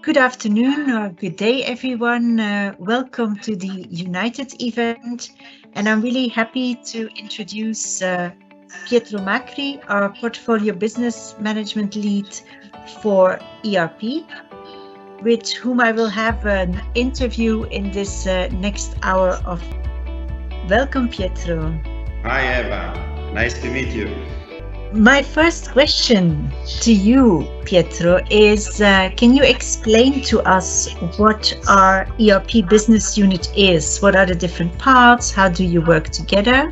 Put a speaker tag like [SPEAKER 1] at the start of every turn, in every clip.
[SPEAKER 1] Good afternoon or good day, everyone. Welcome to the United event. And I'm really happy to introduce Pietro Macri, our portfolio business management lead for ERP, with whom I will have an interview in this next hour of. Welcome, Pietro.
[SPEAKER 2] Hi, Eva. Nice to meet you.
[SPEAKER 1] My first question to you, Pietro, is can you explain to us what our ERP business unit is? What are the different parts? How do you work together?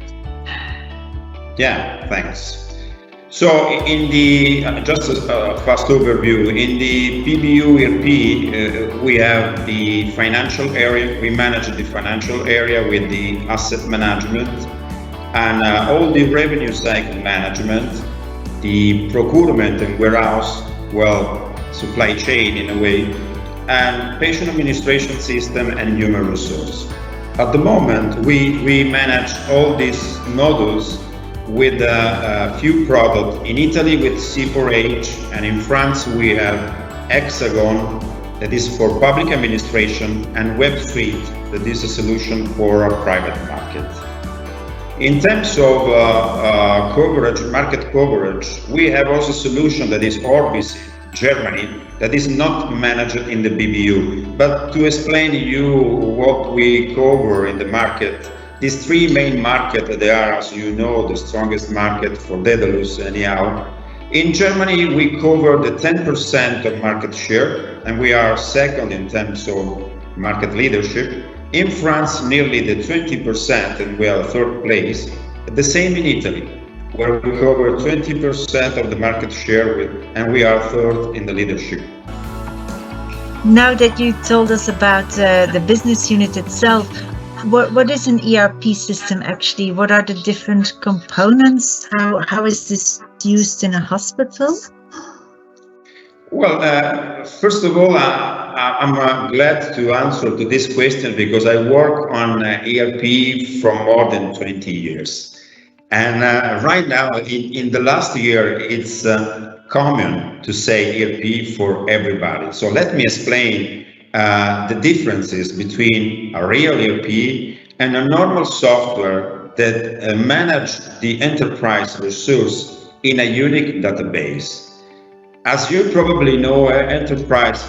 [SPEAKER 2] Yeah, thanks. So in the, just a fast overview, in the PBU ERP, we have the financial area. We manage the financial area with the asset management and all the revenue cycle management, the procurement and warehouse, supply chain in a way, and patient administration system and human resource. At the moment, we manage all these modules with a few products. In Italy with C4H, and in France we have Hexagon, that is for public administration, and WebSuite, that is a solution for a private market. In terms of coverage, market coverage, we have also a solution that is Orbis, Germany, that is not managed in the PBU. But to explain to you what we cover in the market, these three main markets, they are, as you know, the strongest market for Dedalus anyhow. In Germany, we cover the 10% of market share, and we are second in terms of market leadership. In France, nearly the 20%, and we are third place. The same in Italy, where we cover 20% of the market share, and we are third in the leadership.
[SPEAKER 1] Now that you told us about the business unit itself, what is an ERP system actually? What are the different components? How is this used in a hospital?
[SPEAKER 2] Well, first of all, I'm glad to answer to this question because I work on ERP for more than 20 years. And right now, in the last year, it's common to say ERP for everybody. So let me explain the differences between a real ERP and a normal software that manage the enterprise resource in a unique database. As you probably know, enterprise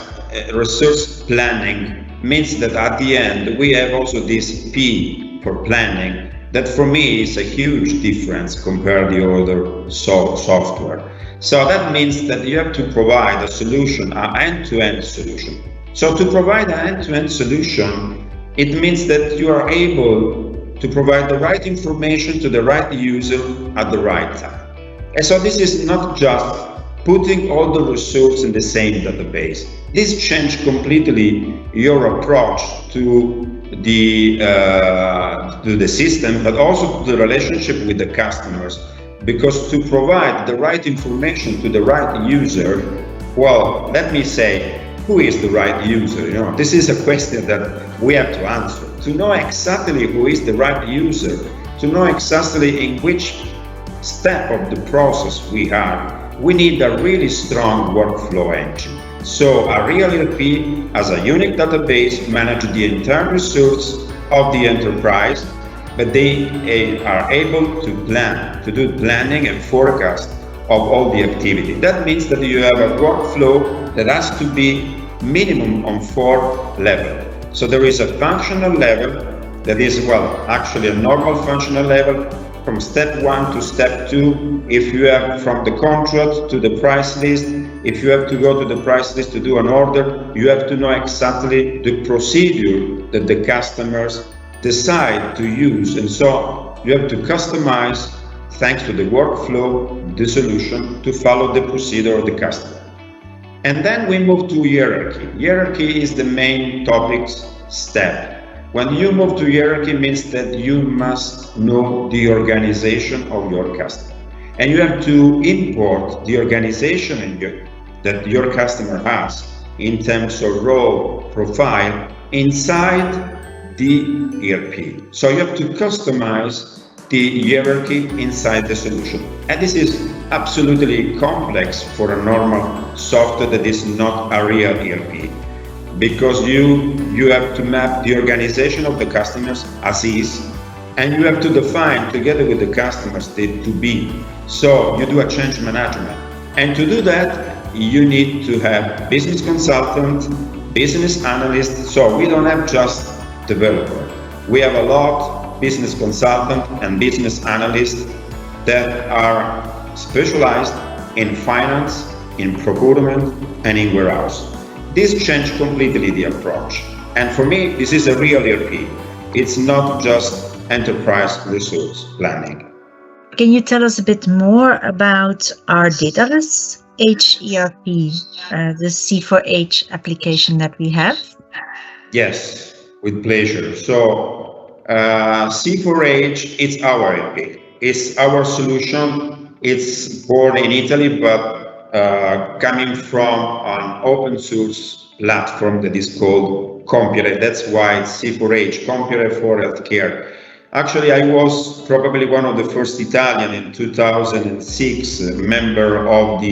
[SPEAKER 2] resource planning means that at the end we have also this P for planning. That for me is a huge difference compared to the other software. So that means that you have to provide a solution, an end-to-end solution. So to provide an end-to-end solution, it means that you are able to provide the right information to the right user at the right time. And so this is not just putting all the resources in the same database. This changed completely your approach to the system, but also to the relationship with the customers. Because to provide the right information to the right user, well, let me say, who is the right user? You know, this is a question that we have to answer. To know exactly who is the right user, to know exactly in which step of the process we are, we need a really strong workflow engine. So a real ERP as a unique database manages the entire resource of the enterprise, but they are able to plan, to do planning and forecast of all the activity. That means that you have a workflow that has to be minimum on 4 levels. So there is a functional level that is, actually a normal functional level, from step 1 to step 2, if you have from the contract to the price list, if you have to go to the price list to do an order, you have to know exactly the procedure that the customers decide to use. And so you have to customize, thanks to the workflow, the solution to follow the procedure of the customer. And then we move to hierarchy. Hierarchy is the main topics step. When you move to hierarchy, means that you must know the organization of your customer. And you have to import the organization that your customer has in terms of role, profile, inside the ERP. So you have to customize the hierarchy inside the solution. And this is absolutely complex for a normal software that is not a real ERP. because you have to map the organization of the customers as is, and you have to define together with the customers the to be. So you do a change management, and to do that you need to have business consultant, business analyst. So we don't have just developer. We have a lot business consultant and business analysts that are specialized in finance, in procurement, and in warehouse. This changed completely the approach. And for me, this is a real ERP. It's not just enterprise resource planning.
[SPEAKER 1] Can you tell us a bit more about our Dedalus ERP, the C4H application that we have?
[SPEAKER 2] Yes, with pleasure. So C4H, it's our ERP. It's our solution. It's born in Italy, but coming from an open source platform that is called Compiere. That's why it's C4H, Compiere for Healthcare. Actually, I was probably one of the first Italian in 2006 member of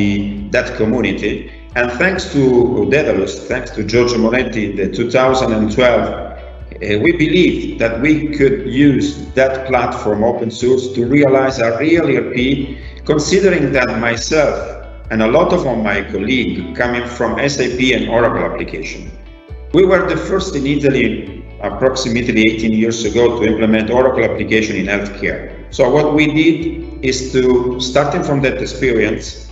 [SPEAKER 2] that community. And thanks to Dedalus, thanks to Giorgio Monetti in the 2012, we believed that we could use that platform open source to realize a real ERP, considering that myself and a lot of my colleagues coming from SAP and Oracle application. We were the first in Italy approximately 18 years ago to implement Oracle application in healthcare. So what we did is to, starting from that experience,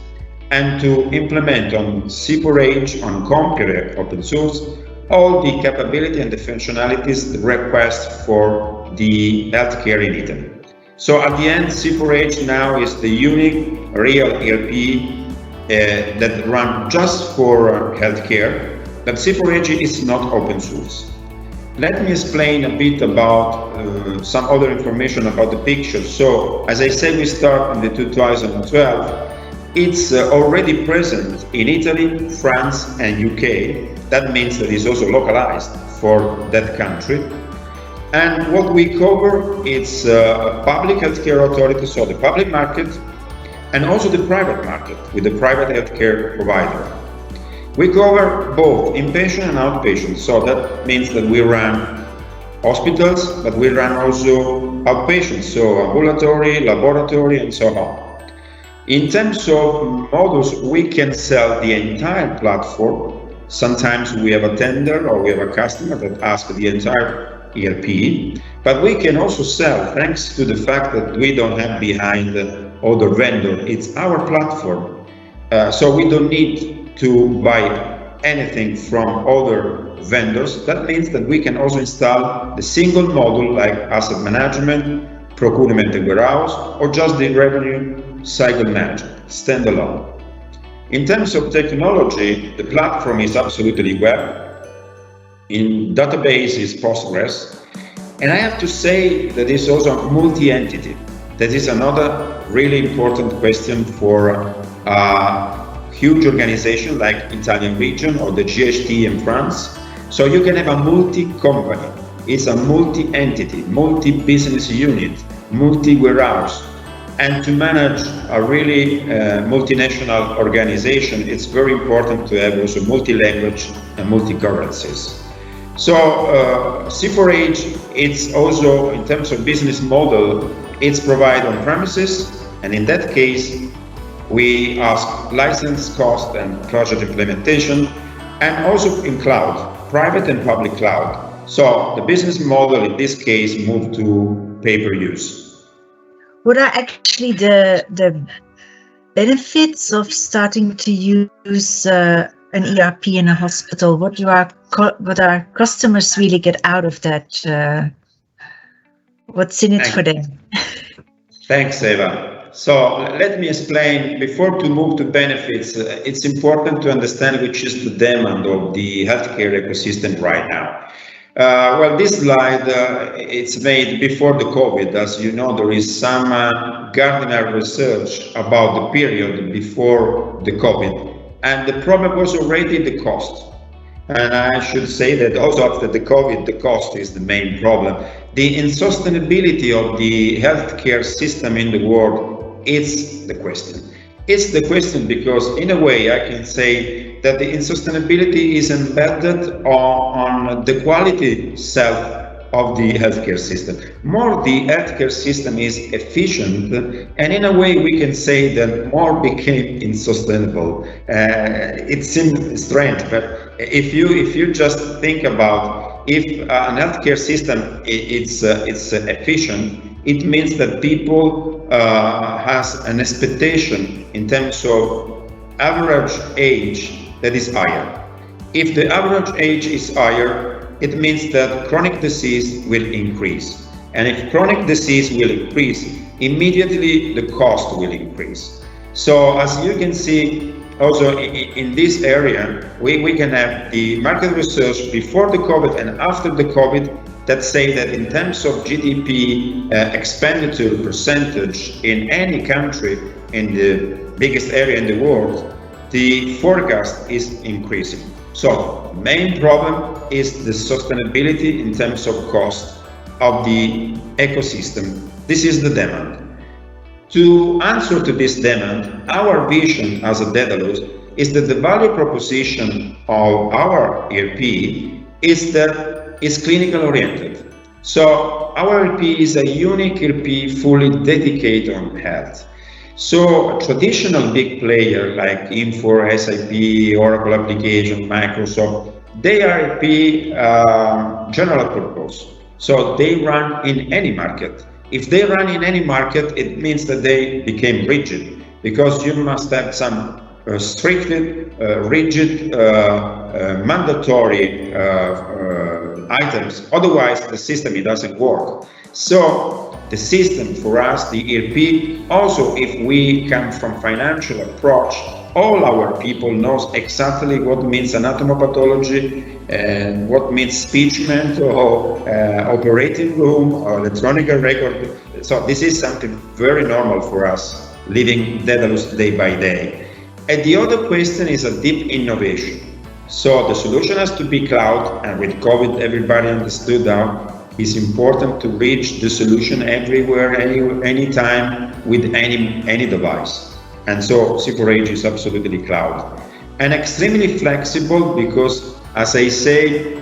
[SPEAKER 2] and to implement on C4H, on Compiere open source, all the capability and the functionalities, the request for the healthcare in Italy. So at the end, C4H now is the unique real ERP that run just for healthcare, but C4H is not open source. Let me explain a bit about some other information about the picture. So, as I said, we start in the 2012. It's already present in Italy, France, and UK. That means that it's also localized for that country. And what we cover is public healthcare authority, so the public market, and also the private market with the private healthcare provider. We cover both inpatient and outpatient, so that means that we run hospitals, but we run also outpatient, so ambulatory, laboratory, and so on. In terms of models, we can sell the entire platform. Sometimes we have a tender or we have a customer that asks the entire ERP, but we can also sell, thanks to the fact that we don't have behind other vendor, it's our platform. So we don't need to buy anything from other vendors. That means that we can also install the single model like asset management, procurement and warehouse, or just the revenue cycle management, standalone. In terms of technology, the platform is absolutely web. In database is Postgres. And I have to say that it's also multi-entity. That is another really important question for huge organization like Italian region or the GST in France. So you can have a multi-company. It's a multi-entity, multi-business unit, multi-warehouse. And to manage a really multinational organization, it's very important to have also multi-language and multi-currencies. So C4H, it's also, in terms of business model, it's provided on premises, and in that case, we ask license cost and project implementation, and also in cloud, private and public cloud. So the business model in this case moved to pay-per-use.
[SPEAKER 1] What are actually the benefits of starting to use an ERP in a hospital? What our customers really get out of that? What's in it for them?
[SPEAKER 2] Thanks, Eva. So let me explain, before to move to benefits, it's important to understand which is the demand of the healthcare ecosystem right now. Well, this slide, it's made before the COVID. As you know, there is some Gartner research about the period before the COVID. And the problem was already the cost. And I should say that also after the COVID, the cost is the main problem. The insustainability of the healthcare system in the world is the question. It's the question because in a way I can say that the sustainability is embedded on the quality self of the healthcare system. More the healthcare system is efficient, and in a way we can say that more became unsustainable. It seems strange, but if you just think about if an healthcare system it's efficient, it means that people has an expectation in terms of average age that is higher. If the average age is higher, it means that chronic disease will increase. And if chronic disease will increase, immediately the cost will increase. So as you can see, also in this area, we can have the market research before the COVID and after the COVID that say that in terms of GDP expenditure percentage in any country in the biggest area in the world, the forecast is increasing. So main problem is the sustainability in terms of cost of the ecosystem. This is the demand. To answer to this demand, our vision as a Dedalus is that the value proposition of our ERP is that it's clinical oriented. So our ERP is a unique ERP fully dedicated on health. So a traditional big player like Infor, SAP, Oracle application, Microsoft, they are ERP general purpose. So they run in any market. If they run in any market, it means that they became rigid because you must have some restricted, rigid, mandatory items. Otherwise, the system it doesn't work. So the system for us, the ERP, also if we come from financial approach, all our people knows exactly what means anatomopathology and what means speechment or operating room or electronic record. So this is something very normal for us, living Dedalus day by day. And the other question is a deep innovation. So the solution has to be cloud, and with COVID everybody understood now it's important to reach the solution everywhere, anytime, with any device. And so C4H is absolutely cloud. And extremely flexible because, as I say,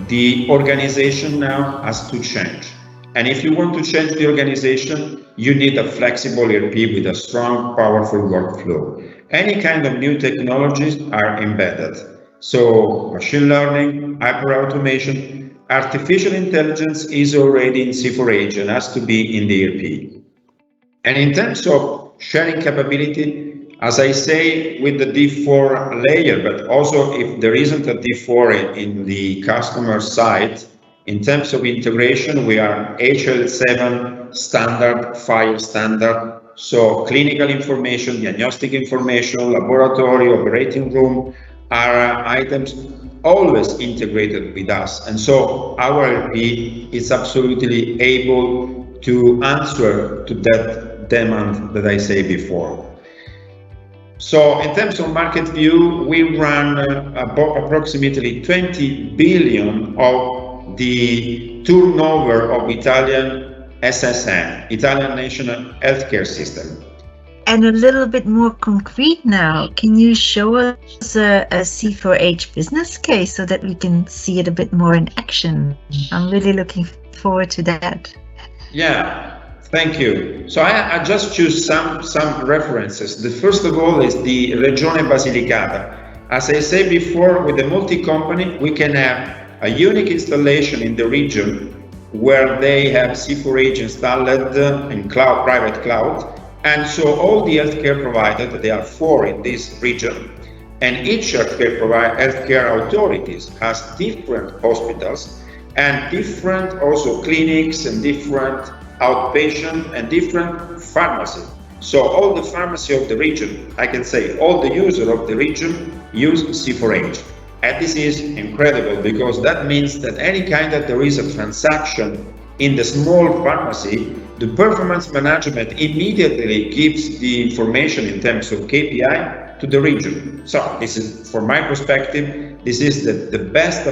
[SPEAKER 2] the organization now has to change. And if you want to change the organization, you need a flexible ERP with a strong, powerful workflow. Any kind of new technologies are embedded. So machine learning, hyper-automation, artificial intelligence is already in C4H and has to be in the ERP. And in terms of sharing capability, as I say, with the D4 layer, but also if there isn't a D4 in the customer side, in terms of integration, we are HL7 standard, 5 standard. So clinical information, diagnostic information, laboratory, operating room are items always integrated with us. And so our ERP is absolutely able to answer to that demand that I say before. So in terms of market view, we run approximately 20 billion of the turnover of Italian SSN, Italian National Healthcare System.
[SPEAKER 1] And a little bit more concrete now, can you show us a C4H business case so that we can see it a bit more in action? I'm really looking forward to that.
[SPEAKER 2] Yeah, thank you. So I just choose some references. The first of all is the Regione Basilicata. As I said before, with the multi-company, we can have a unique installation in the region where they have C4H installed in cloud, private cloud. And so all the healthcare providers, there are 4 in this region, and each healthcare authorities has different hospitals and different also clinics and different outpatient and different pharmacies. So all the pharmacy of the region, I can say all the users of the region use C4H. And this is incredible because that means that any kind that there is a transaction in the small pharmacy, the performance management immediately gives the information in terms of KPI to the region. So this is, from my perspective, this is the best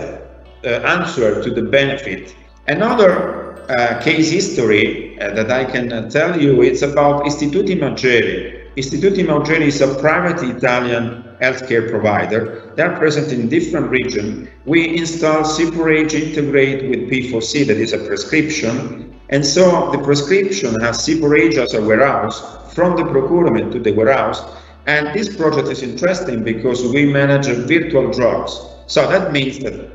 [SPEAKER 2] answer to the benefit. Another case history that I can tell you, it's about Istituti Maggiore. Istituti Maugeri is a private Italian healthcare provider. They are present in different regions. We install CPRH integrate with P4C, that is a prescription. And so the prescription has CPRH as a warehouse, from the procurement to the warehouse. And this project is interesting because we manage virtual drugs. So that means that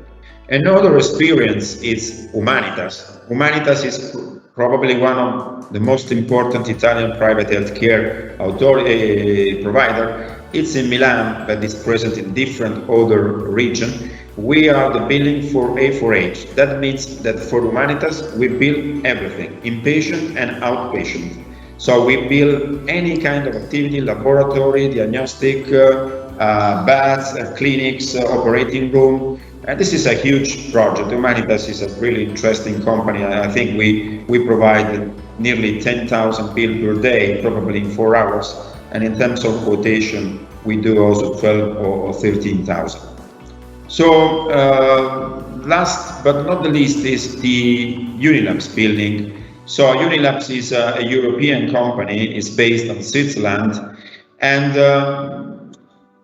[SPEAKER 2] another experience is Humanitas. Humanitas is probably one of the most important Italian private healthcare provider. It's in Milan, but it's present in different other regions. We are the billing for A4H. That means that for Humanitas, we bill everything, inpatient and outpatient. So we bill any kind of activity, laboratory, diagnostic, baths, clinics, operating room. And this is a huge project. Humanitas is a really interesting company. I think we provide nearly 10,000 bills per day, probably in 4 hours. And in terms of quotation, we do also 12 or 13,000. So last but not the least is the Unilabs building. So Unilabs is a European company. It's based on Switzerland, and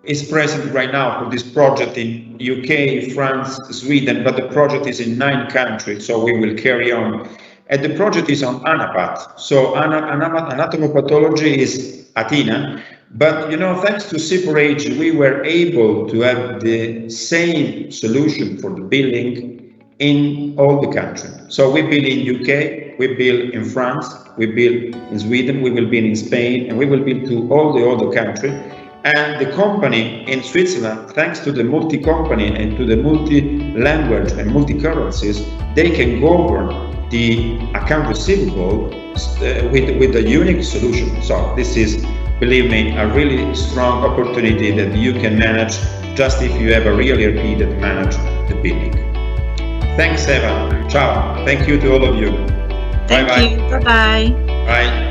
[SPEAKER 2] is present right now for this project in UK, France, Sweden, but the project is in 9 countries, so we will carry on. And the project is on Anapath. So anatomopathology is Athena, but thanks to CPRH, we were able to have the same solution for the billing in all the countries. So we bill in UK, we bill in France, we bill in Sweden, we will bill in Spain, and we will bill to all the other countries. And the company in Switzerland, thanks to the multi-company and to the multi-language and multi-currencies, they can govern the account receivable with a unique solution. So this is, believe me, a really strong opportunity that you can manage just if you have a real ERP that manage the billing. Thanks, Eva. Ciao. Thank you to all of you.
[SPEAKER 1] Thank you. Bye-bye.
[SPEAKER 2] Bye.